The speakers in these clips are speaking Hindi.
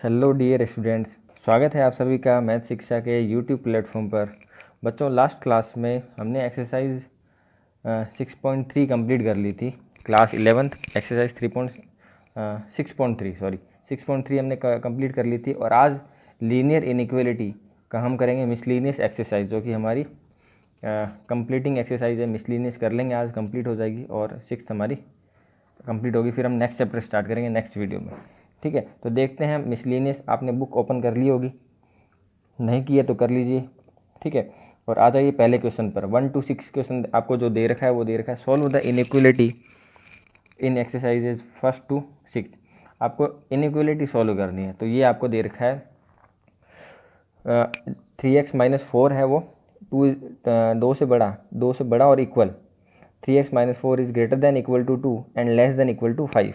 हेलो डियर स्टूडेंट्स, स्वागत है आप सभी का मैथ शिक्षा के यूट्यूब प्लेटफॉर्म पर। बच्चों, लास्ट क्लास में हमने एक्सरसाइज 6.3 कंप्लीट कर ली थी। क्लास 11th एक्सरसाइज 6.3 हमने कंप्लीट कर ली थी। और आज लीनियर इनइक्वालिटी का हम करेंगे मिसलीनियस एक्सरसाइज, जो कि हमारी कंप्लीटिंग एक्सरसाइज है। मिसलीनियस कर लेंगे, आज कंप्लीट हो जाएगी और 6th हमारी कंप्लीट होगी। फिर हम नेक्स्ट चैप्टर स्टार्ट करेंगे नेक्स्ट वीडियो में। ठीक है, तो देखते हैं मिसलीनियस। आपने बुक ओपन कर ली होगी, नहीं की है तो कर लीजिए। ठीक है, और आ जाइए पहले क्वेश्चन पर। 1 to 6 क्वेश्चन आपको जो दे रखा है वो दे रखा है, solve the inequality in exercises 1 to 6। आपको इनइक्वालिटी सॉल्व करनी है, तो ये आपको दे रखा है 3x-4 है वो, 2 से बड़ा और equal. 3x-4 is greater than equal to 2 and less than equal to 5।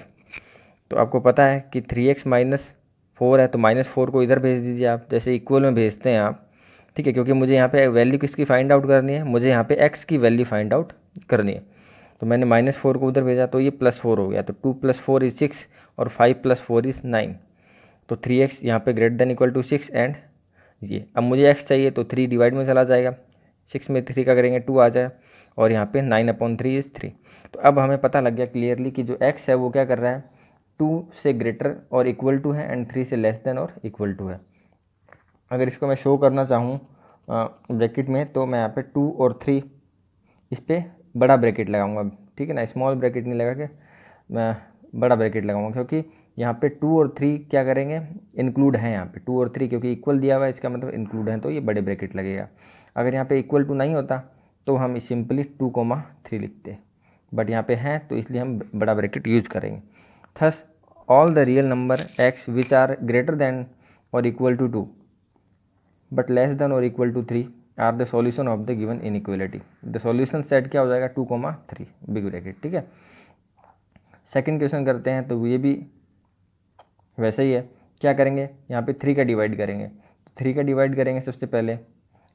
तो आपको पता है कि 3x-4 है, तो -4 को इधर भेज दीजिए आप, जैसे इक्वल में भेजते हैं आप। ठीक है, क्योंकि मुझे यहाँ पे वैल्यू किसकी फाइंड आउट करनी है, मुझे यहाँ पे x की वैल्यू फाइंड आउट करनी है। तो मैंने -4 को उधर भेजा, तो ये +4 हो गया। तो 2 + 4 इज़ 6 और 5 + 4 इज़ 9। तो 3x यहाँ पे greater than equal to 6 and ये। अब मुझे x चाहिए, तो 3 डिवाइड में चला जाएगा, 6 में 3 का करेंगे 2 आ जाए, और यहाँ पे 9/3 इज़ 3। तो अब हमें पता लग गया क्लियरली कि जो x है वो क्या कर रहा है, 2 से ग्रेटर और इक्वल टू है एंड 3 से लेस देन और इक्वल टू है। अगर इसको मैं शो करना चाहूँ ब्रैकेट में, तो मैं यहाँ पे 2 और 3 इस पर बड़ा ब्रैकेट लगाऊंगा। ठीक है ना, स्मॉल ब्रैकेट नहीं लगा के मैं बड़ा ब्रैकेट लगाऊंगा, क्योंकि यहाँ पे 2 और 3 क्या करेंगे, इंक्लूड है। यहाँ पे 2 और 3 क्योंकि इक्वल दिया हुआ है, इसका मतलब इंक्लूड है, तो ये बड़े ब्रैकेट लगेगा। अगर यहाँ पे इक्वल टू नहीं होता तो हम सिंपली 2,3 लिखते, बट यहाँ पे हैं तो इसलिए हम बड़ा ब्रैकेट यूज करेंगे। Thus all the real number x which are greater than और equal to 2 but less than और equal to 3 are the solution of the given inequality. The solution set क्या हो जाएगा, 2,3 बिग ब्रैकेट। ठीक है, सेकंड क्वेश्चन करते हैं, तो ये भी वैसे ही है। क्या करेंगे, यहाँ पे 3 का डिवाइड करेंगे, तो 3 का डिवाइड करेंगे सबसे पहले।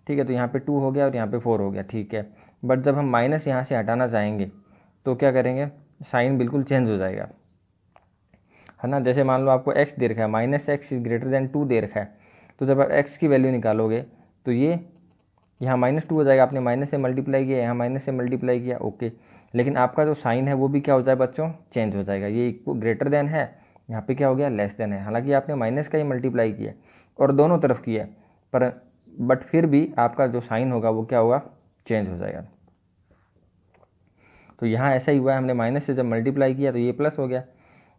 ठीक है, तो यहाँ पे 2 हो गया और यहाँ पे 4 हो गया। ठीक है, बट जब हम माइनस यहाँ से हटाना चाहेंगे तो क्या करेंगे, साइन बिल्कुल चेंज हो जाएगा, है ना। जैसे मान लो आपको x दे रखा है, -x इज ग्रेटर देन 2 दे रखा है, तो जब आप x की वैल्यू निकालोगे तो ये यहाँ -2 हो जाएगा। आपने माइनस से मल्टीप्लाई किया, यहाँ माइनस से मल्टीप्लाई किया, ओके। लेकिन आपका जो साइन है वो भी क्या हो जाए बच्चों, चेंज हो जाएगा। ये ग्रेटर देन है, यहाँ पे क्या हो गया, लेस देन है। हालांकि आपने माइनस का ही मल्टीप्लाई किया और दोनों तरफ किया, पर बट फिर भी आपका जो साइन होगा वो क्या होगा, चेंज हो जाएगा। तो यहाँ ऐसा ही हुआ है, हमने माइनस से जब मल्टीप्लाई किया तो ये प्लस हो गया,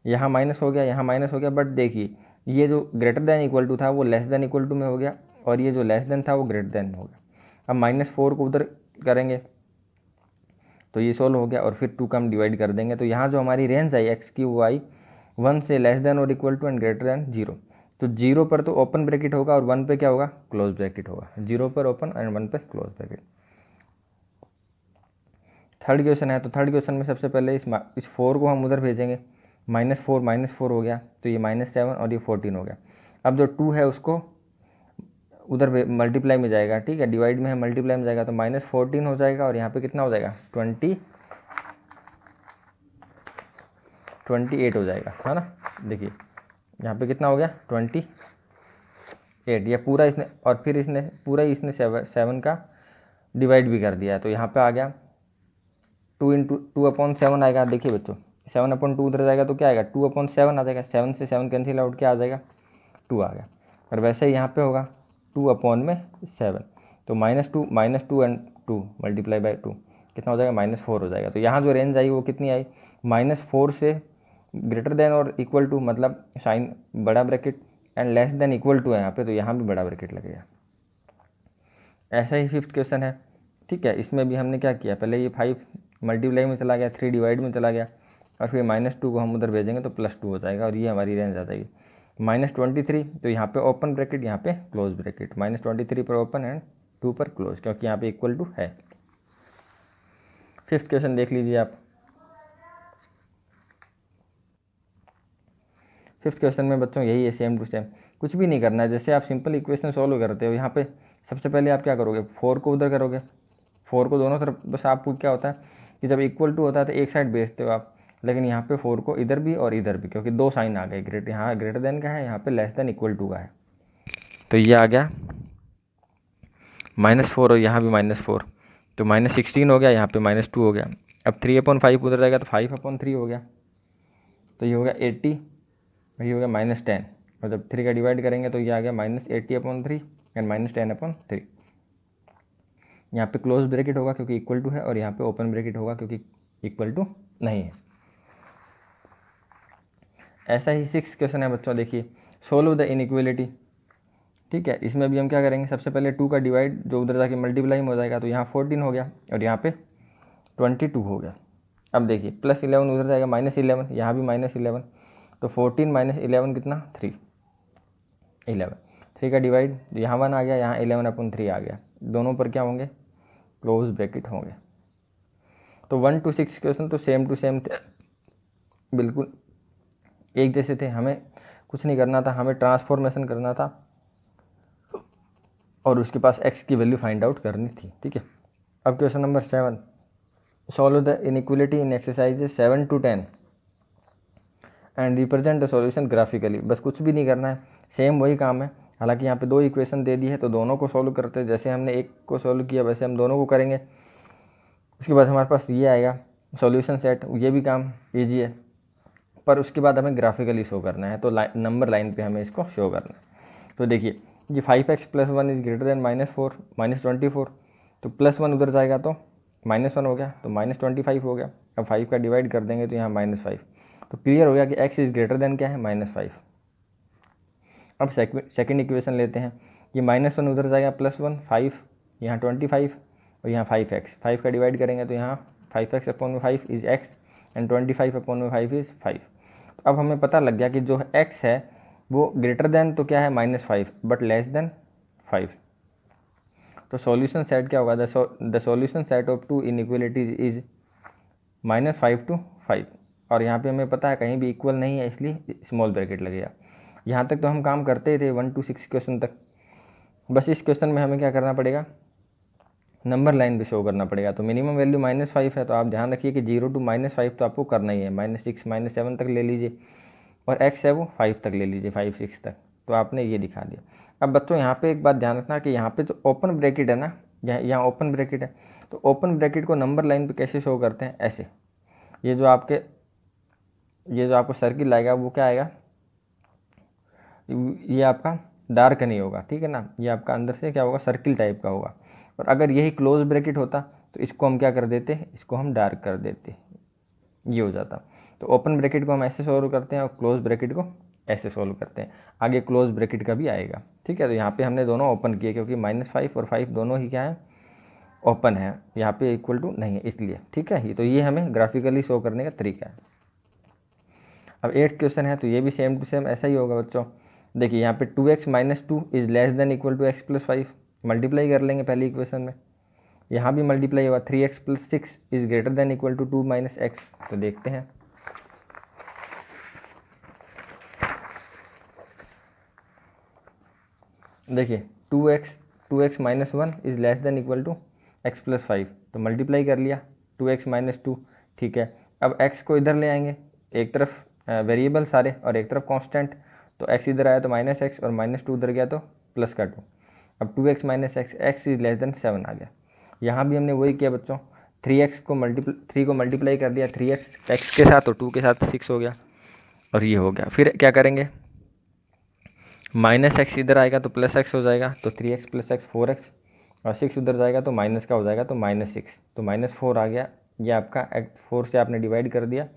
यहाँ माइनस हो गया, यहाँ माइनस हो गया। बट देखिए, ये जो ग्रेटर देन इक्वल टू था वो लेस देन इक्वल टू में हो गया, और ये जो लेस देन था वो ग्रेटर देन में हो गया। अब -4 को उधर करेंगे तो ये सोल्व हो गया, और फिर 2 का हम डिवाइड कर देंगे। तो यहाँ जो हमारी रेंज आई एक्स की वो आई 1 से लेस देन और equal to and greater than 0। तो 0 पर तो ओपन ब्रैकेट होगा और 1 पे क्या होगा, क्लोज ब्रैकेट होगा। 0 पर ओपन एंड 1 पे क्लोज ब्रैकेट। थर्ड क्वेश्चन है, तो थर्ड क्वेश्चन में सबसे पहले इस 4 को हम उधर भेजेंगे, -4 हो गया, तो ये -7 और ये 14 हो गया। अब जो 2 है उसको उधर मल्टीप्लाई में जाएगा। ठीक है, डिवाइड में है, मल्टीप्लाई में जाएगा, तो -14 हो जाएगा, और यहाँ पे कितना हो जाएगा, 28 हो जाएगा, है ना। देखिए यहाँ पे कितना हो गया, 28। या पूरा इसने, और फिर इसने पूरा ही इसने 7 का डिवाइड भी कर दिया है, तो यहाँ पे आ गया 2/7 आएगा। देखिए बच्चों, 7/2 उधर जाएगा तो क्या आएगा, 2/7 आ जाएगा। 7 से 7 कैंसिल आउट, क्या आ जाएगा, 2 आ गया। और वैसे ही यहाँ पे होगा 2/7, तो -2 एंड 2 मल्टीप्लाई बाई 2 कितना हो जाएगा, -4 हो जाएगा। तो यहाँ जो रेंज आई वो कितनी आई, -4 से ग्रेटर देन और इक्वल टू, मतलब साइन बड़ा bracket, and less than equal to है यहाँ पे, तो यहाँ भी बड़ा ब्रैकेट लगेगा। ऐसा ही फिफ्थ क्वेश्चन है। ठीक है, इसमें भी हमने क्या किया, पहले ये 5 मल्टीप्लाई में चला गया, 3 डिवाइड में चला गया, और फिर -2 को हम उधर भेजेंगे तो +2 हो जाएगा, और ये हमारी रेंज आ जाएगी -23। तो यहाँ पे ओपन ब्रैकेट, यहाँ पे क्लोज ब्रैकेट, -23 पर ओपन एंड 2 पर क्लोज, क्योंकि यहाँ पे इक्वल टू है। फिफ्थ क्वेश्चन देख लीजिए आप। फिफ्थ क्वेश्चन में बच्चों यही है, सेम टू सेम, कुछ भी नहीं करना है। जैसे आप सिंपल इक्वेशन सॉल्व करते हो, यहाँ पे सबसे पहले आप क्या करोगे, 4 को उधर करोगे, 4 को दोनों तरफ, बस आपको क्या होता है कि जब इक्वल टू होता है तो एक साइड भेजते हो आप, लेकिन यहाँ पे 4 को इधर भी और इधर भी, क्योंकि दो साइन आ गए, यहाँ ग्रेटर देन का है, यहाँ पे लेस देन इक्वल टू का है। तो ये आ गया -4 और यहाँ भी -4, तो -16 हो गया, यहाँ पे -2 हो गया। अब 3/5 उधर जाएगा तो 5/3 हो गया, तो ये हो गया 80, ये हो गया -10, और जब 3 का डिवाइड करेंगे तो ये आ गया -80/3 एंड -10/3। यहाँ पे क्लोज ब्रैकेट होगा क्योंकि इक्वल टू है, और यहाँ पे ओपन ब्रैकेट होगा क्योंकि इक्वल टू नहीं है। ऐसा ही 6 क्वेश्चन है बच्चों, देखिए सोल्व द इनइक्वलिटी। ठीक है, इसमें भी हम क्या करेंगे, सबसे पहले 2 का डिवाइड जो उधर जाके मल्टीप्लाई में हो जाएगा, तो यहाँ 14 हो गया और यहाँ पे 22 हो गया। अब देखिए +11 उधर जाएगा, -11, यहाँ भी -11, तो 14 - 11 कितना 3, 11। 3 का डिवाइड, यहाँ 1 आ गया, यहाँ 11/3 आ गया, दोनों पर क्या होंगे, क्लोज ब्रैकेट होंगे। तो 1 to 6 क्वेश्चन तो सेम टू सेम थे, बिल्कुल एक जैसे थे। हमें कुछ नहीं करना था, हमें ट्रांसफॉर्मेशन करना था और उसके पास x की वैल्यू फाइंड आउट करनी थी। ठीक है, अब question number 7, solve the inequality in exercises 7 to 10 and represent the solution graphically. बस कुछ भी नहीं करना है, सेम वही काम है। हालांकि यहाँ पे 2 इक्वेशन दे दी है तो दोनों को सॉल्व करते हैं, जैसे हमने एक को सॉल्व किया वैसे हम दोनों को करेंगे। उसके बाद हमारे पास ये आएगा सॉल्यूशन सेट, ये भी काम ईजी है, पर उसके बाद हमें ग्राफिकली शो करना है, तो नंबर लाइन पे हमें इसको शो करना है। तो देखिए ये 5x + 1 इज ग्रेटर देन -4 -24, तो +1 उधर जाएगा तो -1 हो गया, तो -25 हो गया। अब 5 का डिवाइड कर देंगे तो यहाँ -5, तो क्लियर हो गया कि x इज़ ग्रेटर देन क्या है, -5। अब सेकंड इक्वेशन लेते हैं, ये -1 उधर जाएगा, +1 5, यहाँ 25 और यहाँ 5x, 5 का डिवाइड करेंगे तो यहाँ 5x/5 is x and 25/5 is 5। तो अब हमें पता लग गया कि जो x है वो ग्रेटर देन तो क्या है -5 बट लेस देन 5। तो सॉल्यूशन सेट क्या होगा, the solution set of 2 inequalities is -5 to 5, और यहाँ पे हमें पता है कहीं भी इक्वल नहीं है इसलिए स्मॉल ब्रैकेट लगेगा। यहाँ तक तो हम काम करते ही थे 1 to 6 क्वेश्चन तक, बस इस क्वेश्चन में हमें क्या करना पड़ेगा, नंबर लाइन भी शो करना पड़ेगा। तो मिनिमम वैल्यू -5 है, तो आप ध्यान रखिए कि 0 to -5 तो आपको करना ही है, -6 -7 तक ले लीजिए, और x है वो 5 तक ले लीजिए, 5 6 तक। तो आपने ये दिखा दिया। अब बच्चों यहाँ पे एक बात ध्यान रखना कि यहाँ पे जो ओपन ब्रैकेट है ना, यहाँ ओपन ब्रैकेट है, तो ओपन ब्रैकेट को नंबर लाइन पे कैसे शो करते हैं, ऐसे। ये जो आपको सर्किल आएगा वो क्या आएगा, ये आपका डार्क नहीं होगा, ठीक है ना, ये आपका अंदर से क्या होगा, सर्किल टाइप का होगा। और अगर यही क्लोज ब्रैकेट होता तो इसको हम क्या कर देते, इसको हम डार्क कर देते, ये हो जाता। तो ओपन ब्रैकेट को हम ऐसे सॉल्व करते हैं और क्लोज ब्रैकेट को ऐसे सॉल्व करते हैं। आगे क्लोज ब्रैकेट का भी आएगा। ठीक है, तो यहाँ पे हमने दोनों ओपन किए क्योंकि -5 और 5 दोनों ही क्या है, ओपन है, यहाँ पे इक्वल टू नहीं है इसलिए। ठीक है, तो ये हमें ग्राफिकली शो करने का तरीका है। अब 8th क्वेश्चन है, तो ये भी सेम टू सेम ऐसा ही होगा बच्चों। देखिए यहाँ पे 2x - 2 is less than equal to x + 5, multiply कर लेंगे पहली इक्वेशन में, यहाँ भी मल्टीप्लाई होगा, 3x + 6 is greater than equal to 2 - x। तो देखते हैं, देखिए 2x - 1 is less than equal to x + 5, तो मल्टीप्लाई कर लिया 2x - 2। ठीक है, अब x को इधर ले आएंगे, एक तरफ वेरिएबल सारे और एक तरफ कांस्टेंट, तो x इधर आया तो -x और -2 उधर गया तो +2। अब 2x - x, x is less then 7 आ गया। यहाँ भी हमने वही किया बच्चों, 3 को मल्टीप्लाई कर दिया, 3x x के साथ और 2 के साथ 6 हो गया, और ये हो गया। फिर क्या करेंगे, -x इधर आएगा तो +x हो जाएगा, तो 3x + x 4x, और 6 उधर जाएगा तो माइनस का हो जाएगा, तो -6, तो -4 आ गया। ये आपका 4 से आपने डिवाइड कर दिया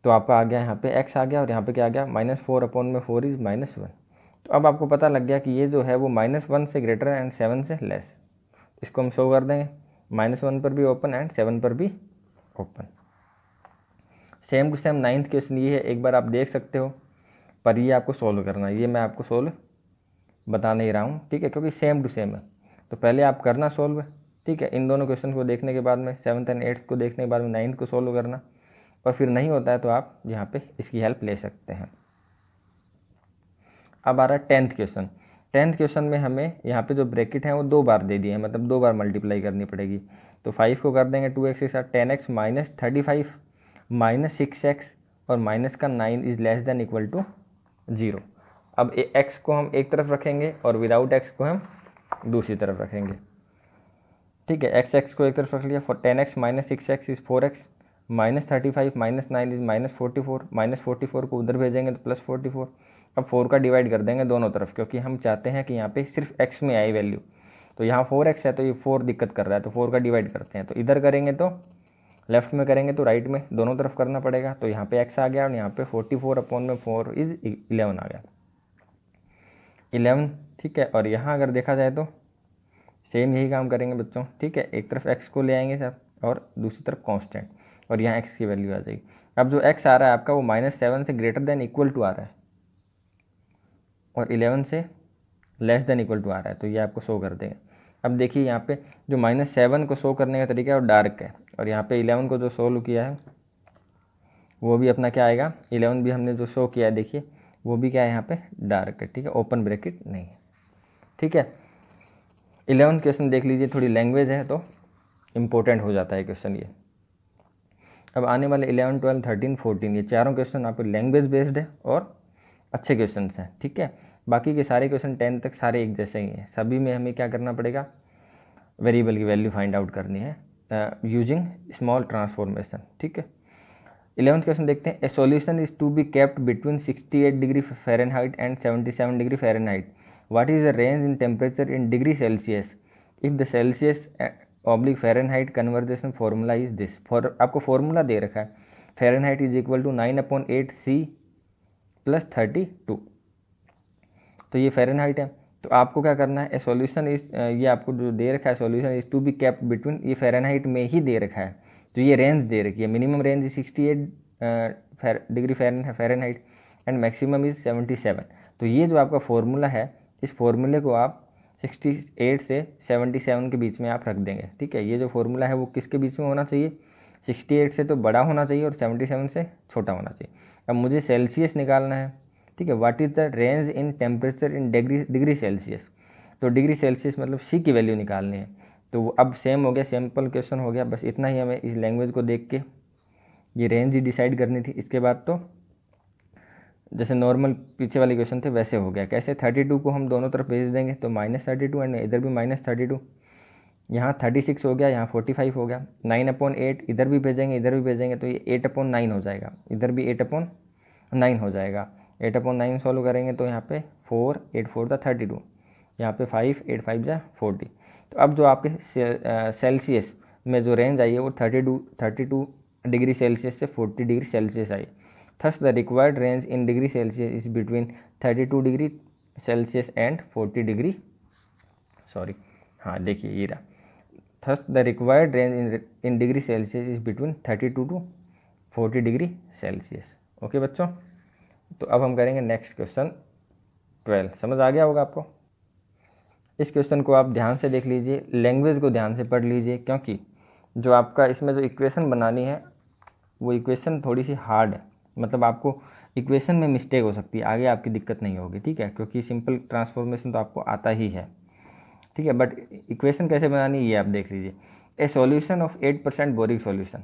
तो आपका आ गया यहाँ पे x आ गया, और यहाँ पे क्या आ गया, -4/4 इज -1। तो अब आपको पता लग गया कि ये जो है वो -1 से ग्रेटर एंड 7 से लेस। इसको हम शो कर देंगे, -1 पर भी ओपन एंड 7 पर भी open. Same to same 9th question ये है, एक बार आप देख सकते हो, पर ये आपको सोल्व करना है, ये मैं आपको सोल्व बता नहीं रहा हूँ। ठीक है, क्योंकि सेम टू सेम है, तो पहले आप करना सोल्व। ठीक है, इन दोनों क्वेश्चन को देखने के बाद में 7th एंड 8th को देखने के बाद में 9th को सोल्व करना, और फिर नहीं होता है तो आप यहाँ पे इसकी हेल्प ले सकते हैं। अब आ रहा है 10th क्वेश्चन। 10th क्वेश्चन में हमें यहाँ पे जो ब्रैकेट है वो 2 बार दे दिए हैं, मतलब 2 बार मल्टीप्लाई करनी पड़ेगी। तो 5 को कर देंगे 2x के साथ, 10x - 35 -6x और माइनस का 9 is less than equal to 0। अब x को हम एक तरफ रखेंगे और विदाउट x को हम दूसरी तरफ रखेंगे। ठीक है, x को एक तरफ रख लिया। For 10x minus 6x is 4x, -35 minus 9 is -44, -44 को उधर भेजेंगे तो +44। अब 4 का डिवाइड कर देंगे दोनों तरफ, क्योंकि हम चाहते हैं कि यहाँ पे सिर्फ x में आए वैल्यू। तो यहाँ 4x है तो ये 4 दिक्कत कर रहा है, तो 4 का डिवाइड करते हैं। तो इधर करेंगे तो लेफ्ट में करेंगे तो राइट में, दोनों तरफ करना पड़ेगा। तो यहाँ पे x आ गया और यहाँ पे 44/4 इज़ 11 आ गया, 11। ठीक है, और यहाँ अगर देखा जाए तो सेम यही काम करेंगे बच्चों। ठीक है, एक तरफ x को ले आएंगे सब और दूसरी तरफ कांस्टेंट, और यहाँ x की वैल्यू आ जाएगी। अब जो x आ रहा है आपका वो -7 से ग्रेटर देन इक्वल टू आ रहा है और 11 से लेस देन इक्वल टू आ रहा है, तो ये आपको शो कर देंगे। अब देखिए यहाँ पे जो -7 को शो करने का तरीका है वो डार्क है, और यहाँ पे 11 को जो सोल्व किया है वो भी अपना क्या आएगा, 11 भी हमने जो शो किया है देखिए वो भी क्या है यहाँ पे डार्क है। ठीक है, ओपन ब्रैकेट नहीं है। ठीक है, 11 क्वेश्चन देख लीजिए, थोड़ी लैंग्वेज है तो इम्पोर्टेंट हो जाता है क्वेश्चन ये। अब आने वाले 11, 12, 13, 14 ये चारों क्वेश्चन आपके लैंग्वेज बेस्ड है और अच्छे क्वेश्चन हैं। ठीक है, बाकी के सारे क्वेश्चन 10 तक सारे एक जैसे ही हैं, सभी में हमें क्या करना पड़ेगा, वेरिएबल की वैल्यू फाइंड आउट करनी है यूजिंग स्मॉल ट्रांसफॉर्मेशन। ठीक है, 11th क्वेश्चन देखते हैं। A solution is to be kept between 68 degree Fahrenheit and 77 degree Fahrenheit. What is the range in temperature in degree Celsius if the Celsius oblique Fahrenheit conversion formula is this. For आपको फार्मूला दे रखा है, Fahrenheit is equal to 9/8C + 32। तो ये फ़ारेनहाइट है, तो आपको क्या करना है, ए सॉल्यूशन इज, ये आपको जो दे रखा है solution is to be kept between, ये फ़ारेनहाइट में ही दे रखा है, तो ये रेंज दे रखी है। Minimum range 68 degree Fahrenheit and maximum is 77। तो ये जो आपका फॉर्मूला है, इस फॉर्मूले को आप 68 से 77 के बीच में आप रख देंगे। ठीक है, ये जो फॉर्मूला है वो किसके बीच में होना चाहिए, 68 से तो बड़ा होना चाहिए और 77 से छोटा होना चाहिए। अब मुझे सेल्सियस निकालना है। ठीक है, what is the range in temperature in degree Celsius, तो डिग्री सेल्सियस मतलब सी की वैल्यू निकालनी है। तो अब सेम हो गया, सिंपल क्वेश्चन हो गया, बस इतना ही हमें इस लैंग्वेज को देख के ये रेंज ही डिसाइड करनी थी। इसके बाद तो जैसे नॉर्मल पीछे वाले क्वेश्चन थे वैसे हो गया। कैसे, 32 को हम दोनों तरफ भेज देंगे तो -32 एंड इधर भी -32, यहाँ 36 हो गया, यहाँ 45 हो गया। 9/8 इधर भी भेजेंगे इधर भी भेजेंगे तो ये 8/9 हो जाएगा, इधर भी 8/9 हो जाएगा। 8/9 सॉल्व करेंगे तो यहाँ पे 4, 8 4 32, यहाँ पे 5, 8 5 40। तो अब जो आपके सेल्सियस में जो रेंज आई है वो 32 डिग्री सेल्सियस से 40 डिग्री सेल्सियस आई। Thus the required range in degree Celsius is between 32 degree Celsius and 40 degree, sorry हाँ देखिए ये रहा। Thus the required range in degree Celsius is between 32 to 40 degree Celsius. Okay बच्चों, तो अब हम करेंगे नेक्स्ट क्वेश्चन 12। समझ आ गया होगा आपको। इस क्वेश्चन को आप ध्यान से देख लीजिए, लैंग्वेज को ध्यान से पढ़ लीजिए, क्योंकि जो आपका इसमें जो इक्वेशन बनानी है वो इक्वेशन थोड़ी सी हार्ड है, मतलब आपको इक्वेशन में मिस्टेक हो सकती है, आगे आपकी दिक्कत नहीं होगी। ठीक है, क्योंकि सिंपल ट्रांसफॉर्मेशन तो आपको आता ही है। ठीक है, बट इक्वेशन कैसे बनानी है ये आप देख लीजिए। A solution of 8% boric solution,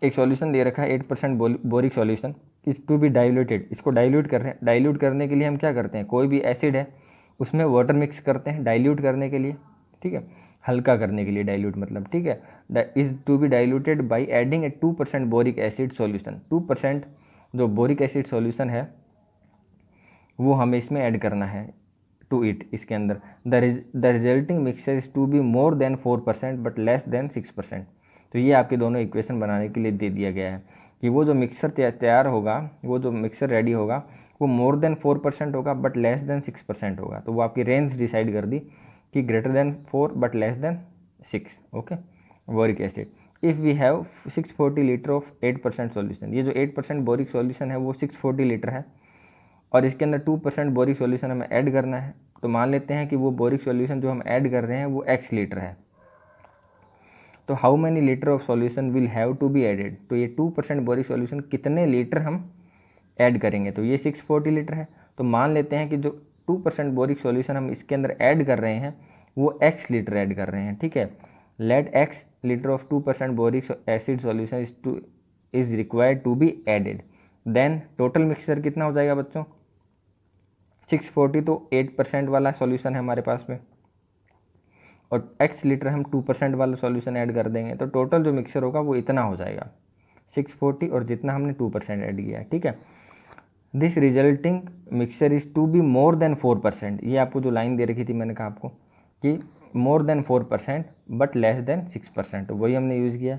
एक सॉल्यूशन दे रखा है 8% boric solution is to be diluted. इसको डाइल्यूट कर रहे हैं, डाइल्यूट करने के लिए हम क्या करते हैं, कोई भी एसिड है उसमें वाटर मिक्स करते हैं डाइल्यूट करने के लिए। ठीक है, हल्का करने के लिए डाइल्यूट मतलब। ठीक है, is to be diluted by adding a 2% boric acid solution. 2% जो बोरिक एसिड सॉल्यूशन है वो हमें इसमें ऐड करना है टू इट, इसके अंदर। The resulting mixture is to be more than 4% but less than 6%। तो ये आपके दोनों इक्वेशन बनाने के लिए दे दिया गया है कि वो जो मिक्सर तैयार होगा, वो जो मिक्सर रेडी होगा वो मोर देन 4% होगा बट लेस देन 6% होगा। तो वो आपकी रेंज डिसाइड कर दी कि greater than 4 but less than 6। Okay, boric acid if we have 640 litre of 8% solution. ये जो 8% बोरिक सॉल्यूशन है वो 640 लीटर है और इसके अंदर 2% बोरिक सॉल्यूशन हमें ऐड करना है। तो मान लेते हैं कि वो बोरिक सॉल्यूशन जो हम ऐड कर रहे हैं वो x लीटर है। तो how many litre of solution will have to be added, तो ये 2% बोरिक सॉल्यूशन कितने लीटर हम ऐड करेंगे, तो ये 640 लीटर है। तो मान लेते हैं कि जो 2% बोरिक सॉल्यूशन हम इसके अंदर ऐड कर रहे हैं वो x लीटर ऐड कर रहे हैं। ठीक है, let x litre of 2% boric acid solution is required to be added, then total mixture कितना हो जाएगा बच्चों 640, तो 8% वाला सॉल्यूशन है हमारे पास में, और x लीटर हम 2% वाला सॉल्यूशन ऐड कर देंगे, तो टोटल जो मिक्सचर होगा वो इतना हो जाएगा 640 और जितना हमने 2% ऐड किया है, ठीक है। This resulting mixture is to be more than 4%, ये आपको जो लाइन दे रखी थी मैंने कहा आपको कि मोर देन 4% बट लेस देन 6%, तो वही हमने यूज़ किया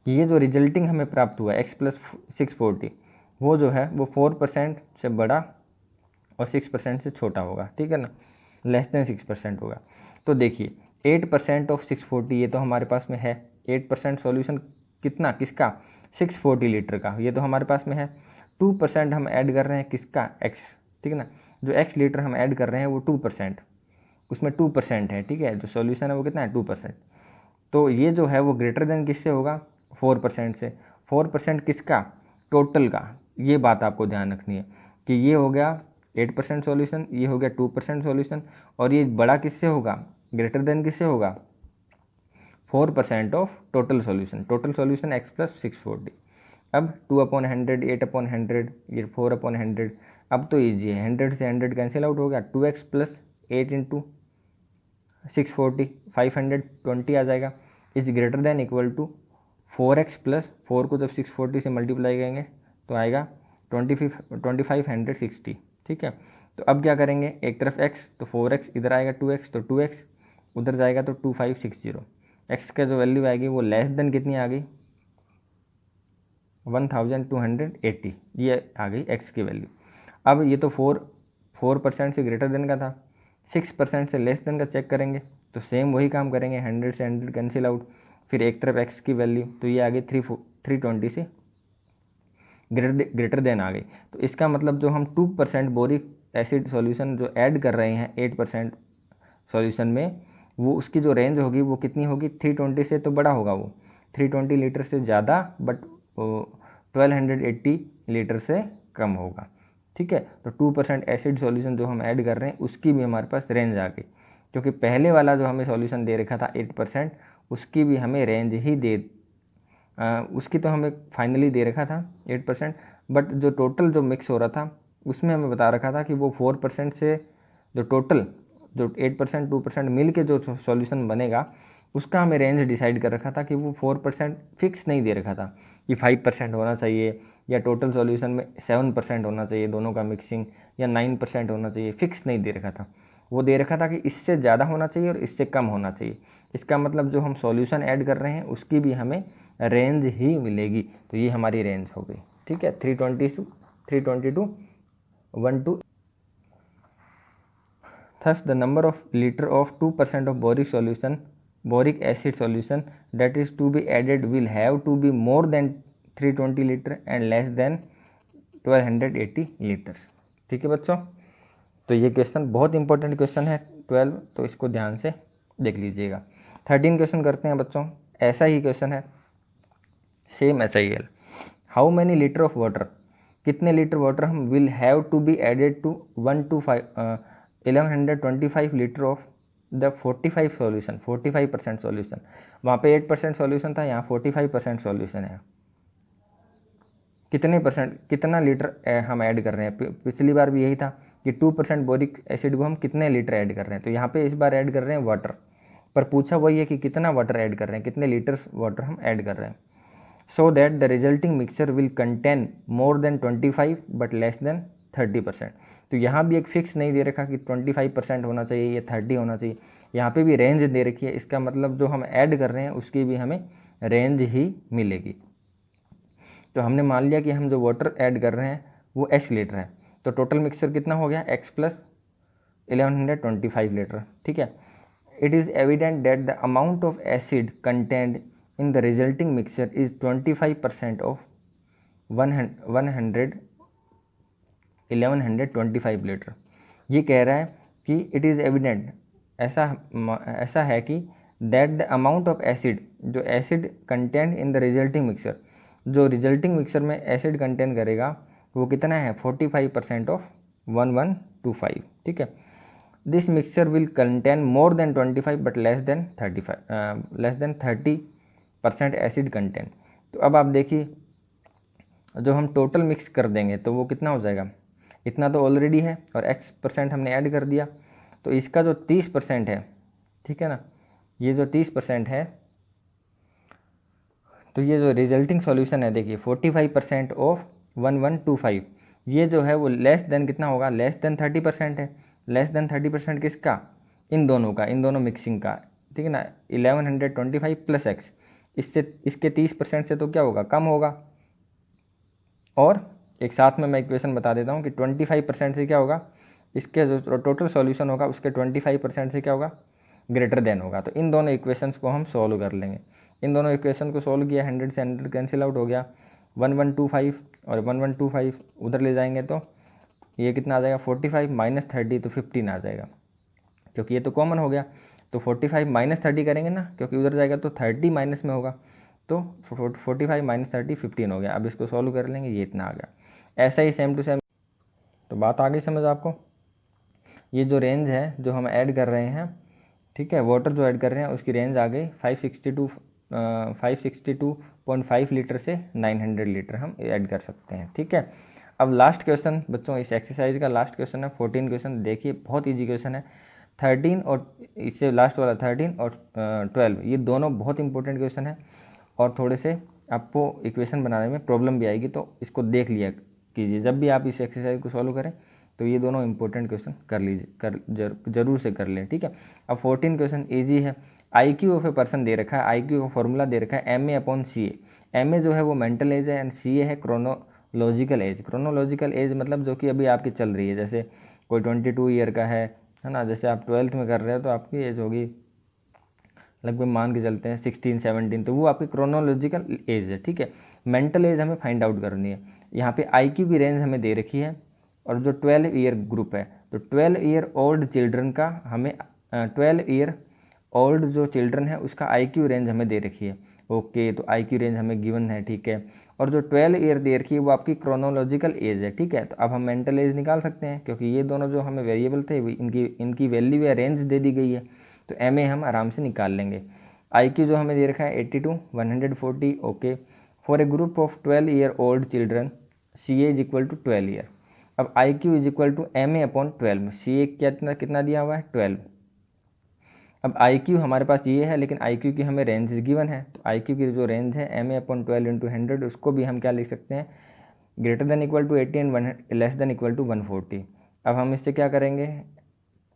कि ये जो रिजल्टिंग हमें प्राप्त हुआ x प्लस 640 वो जो है वो 4% से बड़ा और 6% से छोटा होगा, ठीक है ना, लेस देन 6% होगा। तो देखिए 8% ऑफ 640 ये तो हमारे पास में है, 8% सॉल्यूशन कितना किसका 640 लीटर का, ये तो हमारे पास में है। 2% हम ऐड कर रहे हैं किसका x, ठीक है ना, जो x लीटर हम ऐड कर रहे हैं वो 2%, उसमें 2% है, ठीक है, जो सॉल्यूशन है वो कितना है 2%। तो ये जो है वो ग्रेटर देन किससे होगा 4% से, 4% किसका टोटल का, ये बात आपको ध्यान रखनी है कि ये हो गया 8% सॉल्यूशन, ये हो गया 2% सॉल्यूशन, और ये बड़ा किससे होगा ग्रेटर देन किससे होगा 4% of total solution, total solution x plus 640। अब 2/100, 8/100, ये 4/100, अब तो ईजी है, 100 से 100 कैंसिल आउट हो गया, 2x प्लस 8 इंटू 640 520 आ जाएगा, is greater than equal to 4x plus 4 को जब 640 से मल्टीप्लाई करेंगे तो आएगा 2560, ठीक है। तो अब क्या करेंगे, एक तरफ x तो 4x, इधर आएगा 2x तो 2x, उधर जाएगा तो 2560, x का जो वैल्यू आएगी वो लेस देन कितनी आ गई 1280, ये आ गई x की वैल्यू। अब ये तो 4% से ग्रेटर देन का था, 6% से लेस देन का चेक करेंगे तो सेम वही काम करेंगे, 100 से 100 कैंसिल आउट, फिर एक तरफ x की वैल्यू तो ये आ गई 320 से ग्रेटर देन आ गई। तो इसका मतलब जो हम 2% बोरिक एसिड सॉल्यूशन जो ऐड कर रहे हैं 8% सॉल्यूशन में, वो उसकी जो रेंज होगी वो कितनी होगी 320 से तो बड़ा होगा वो, 320 लीटर से ज़्यादा, बट 1280 लीटर से कम होगा, ठीक है। तो 2% एसिड सॉल्यूशन जो हम ऐड कर रहे हैं उसकी भी हमारे पास रेंज आ गई, क्योंकि पहले वाला जो हमें सॉल्यूशन दे रखा था 8% उसकी भी हमें रेंज ही उसकी तो हमें फाइनली दे रखा था 8%, बट जो टोटल जो मिक्स हो रहा था उसमें हमें बता रखा था कि वो 4% से जो टोटल जो 8% 2% मिल के जो सॉल्यूशन बनेगा उसका हमें रेंज डिसाइड कर रखा था कि वो 4% फिक्स नहीं दे रखा था कि 5% होना चाहिए, या टोटल सॉल्यूशन में 7% होना चाहिए दोनों का मिक्सिंग, या 9% होना चाहिए, फिक्स नहीं दे रखा था। वो दे रखा था कि इससे ज़्यादा होना चाहिए और इससे कम होना चाहिए। इसका मतलब जो हम सॉल्यूशन ऐड कर रहे हैं उसकी भी हमें रेंज ही मिलेगी, तो ये हमारी रेंज हो गई, ठीक है, 320 to 12। Thus, the number of liter of 2% of boric acid solution that is to be added will have to be more than 320 liter and less than 1280 liters, ठीक है बच्चों। तो ये क्वेश्चन बहुत इंपॉर्टेंट क्वेश्चन है 12, तो इसको ध्यान से देख लीजिएगा। 13 क्वेश्चन करते हैं बच्चों, ऐसा ही क्वेश्चन है, सेम ऐसा ही है। How many litre of water, कितने लीटर वाटर हम will have to be added to 1125 litre of the 45 solution, 45% solution, वहाँ पे 8% सॉल्यूशन था, यहाँ 45% सॉल्यूशन है। कितने परसेंट कितना लीटर हम ऐड कर रहे हैं, पिछली बार भी यही था कि 2% बोरिक एसिड को हम कितने लीटर ऐड कर रहे हैं, तो यहाँ पे इस बार ऐड कर रहे हैं वाटर, पर पूछा वही है कि कितना वाटर ऐड कर रहे हैं, कितने लीटर्स वाटर हम ऐड कर रहे हैं। So that the resulting mixture will contain more than 25 but less than 30%। तो यहाँ भी एक फिक्स नहीं दे रखा कि 25% होना चाहिए या 30 होना चाहिए, यहाँ पे भी रेंज दे रखी है, इसका मतलब जो हम ऐड कर रहे हैं उसकी भी हमें रेंज ही मिलेगी। तो हमने मान लिया कि हम जो वाटर ऐड कर रहे हैं वो x लीटर है, तो टोटल मिक्सचर कितना हो गया x प्लस 1125 लीटर, ठीक है। It is evident that the amount of acid content in the resulting mixture is 25% of 1125 litre. ये कह रहा है कि इट इज़ एविडेंट, ऐसा है कि that the amount of acid, जो acid content in the resulting mixture, जो रिजल्टिंग मिक्सचर में एसिड कंटेंट करेगा वो कितना है 45% ऑफ 1125, ठीक है। This mixture will contain more than 25 but less than 30% acid content. तो अब आप देखिए जो हम टोटल मिक्स कर देंगे तो वो कितना हो जाएगा, इतना तो ऑलरेडी है और x% हमने ऐड कर दिया, तो इसका जो 30% है, ठीक है ना, ये जो 30% है, तो ये जो रिजल्टिंग सॉल्यूशन है देखिए 45% ऑफ 1125, ये जो है वो लेस देन कितना होगा, लेस देन 30% है। लेस देन 30% किसका, इन दोनों का, इन दोनों मिक्सिंग का, ठीक है ना, 1125 प्लस एक्स, इससे इसके 30% से तो क्या होगा, कम होगा। और एक साथ में मैं इक्वेशन बता देता हूँ कि 25% से क्या होगा, इसके जो टोटल सॉल्यूशन होगा उसके 25% से क्या होगा, ग्रेटर देन होगा। तो इन दोनों इक्वेशंस को हम सॉल्व कर लेंगे। इन दोनों इक्वेशन को सॉल्व किया, 100 से 100 कैंसिल आउट हो गया, 1125 और 1125 उधर ले जाएंगे तो ये कितना आ जाएगा, 45 माइनस 30 तो 15 आ जाएगा, क्योंकि ये तो कॉमन हो गया। तो 45 माइनस 30 करेंगे ना, क्योंकि उधर जाएगा तो 30 माइनस में होगा, तो 45 माइनस 30 15 हो गया। अब इसको सॉल्व कर लेंगे, ये इतना आ गया। ऐसा ही सेम टू सेम, तो बात आ गई समझ आपको। ये जो रेंज है जो हम ऐड कर रहे हैं, ठीक है, वाटर जो ऐड कर रहे हैं उसकी रेंज आ गई 562.5 लीटर से 900 लीटर हम ऐड कर सकते हैं, ठीक है। अब लास्ट क्वेश्चन बच्चों, इस एक्सरसाइज का लास्ट क्वेश्चन है 14 क्वेश्चन। देखिए बहुत इजी क्वेश्चन है। 13 और इससे लास्ट वाला 13 और 12, ये दोनों बहुत इंपॉर्टेंट क्वेश्चन है और थोड़े से आपको इक्वेशन बनाने में प्रॉब्लम भी आएगी, तो इसको देख लिया कीजिए जब भी आप इस एक्सरसाइज को सॉल्व करें, तो ये दोनों इंपॉर्टेंट क्वेश्चन कर लीजिए, जरूर से कर लें, ठीक है। अब 14 क्वेश्चन इजी है। I Q of a person दे रखा है, आई क्यू का फॉर्मूला दे रखा है MA/CA। MA जो है वो मेंटल एज है एंड CA है क्रोनोलॉजिकल एज। क्रोनोलॉजिकल एज मतलब जो कि अभी आपकी चल रही है, जैसे कोई 22 ईयर का है ना, जैसे आप 12th में कर रहे हो तो आपकी एज होगी लगभग मान के चलते हैं 16 17, तो वो आपकी क्रोनोलॉजिकल एज है, ठीक है। मेंटल एज हमें फाइंड आउट करनी है। यहाँ पे IQ की रेंज हमें दे रखी है और जो 12 ईयर ग्रुप है, तो 12 ईयर ओल्ड चिल्ड्रन का हमें 12 ईयर ओल्ड जो चिल्ड्रन है उसका IQ रेंज हमें दे रखी है। ओके, तो IQ रेंज हमें गिवन है, ठीक है। और जो 12 ईयर दे रखी है वो आपकी क्रोनोलॉजिकल एज है, ठीक है। तो अब हम मेंटल एज निकाल सकते हैं, क्योंकि ये दोनों जो हमें वेरिएबल थे इनकी इनकी वैल्यू या रेंज दे दी गई है, तो MA हम आराम से निकाल लेंगे। IQ जो हमें दे रखा है 82 140, okay. For a group of 12 year old children CA is equal to 12 year. अब IQ is equal to MA/12 में CA कितना कितना दिया हुआ है 12। अब IQ हमारे पास ये है, लेकिन IQ की हमें रेंज गिवन है, तो IQ की जो रेंज है MA/12 इंटू 100, उसको भी हम क्या लिख सकते हैं, greater than equal to 80 and less than equal to 140। अब हम इससे क्या करेंगे,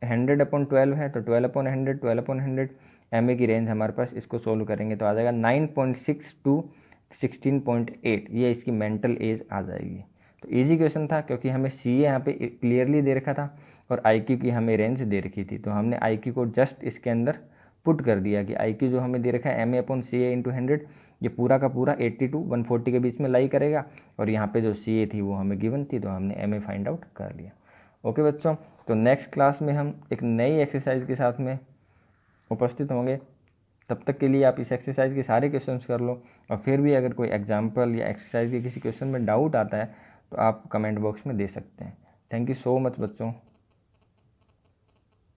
100/12 है तो 12/100, 12/100 MA की रेंज हमारे पास, इसको सोल्व करेंगे तो आ जाएगा 9.6 टू 16.8, ये इसकी मेंटल एज आ जाएगी। तो इजी क्वेश्चन था, क्योंकि हमें CA यहाँ पे क्लियरली दे रखा था और IQ की हमें रेंज दे रखी थी, तो हमने IQ को जस्ट इसके अंदर पुट कर दिया कि IQ जो हमें दे रखा है MA/CA इंटू 100, ये पूरा का पूरा 80 टू 140 के बीच में लाई करेगा, और यहाँ पे जो CA थी वो हमें गिवन थी, तो हमने MA फाइंड आउट कर लिया। ओके बच्चों, तो नेक्स्ट क्लास में हम एक नई एक्सरसाइज के साथ में उपस्थित होंगे। तब तक के लिए आप इस एक्सरसाइज के सारे क्वेश्चंस कर लो, और फिर भी अगर कोई एग्जाम्पल या एक्सरसाइज के किसी क्वेश्चन में डाउट आता है तो आप कमेंट बॉक्स में दे सकते हैं। थैंक यू सो मच बच्चों।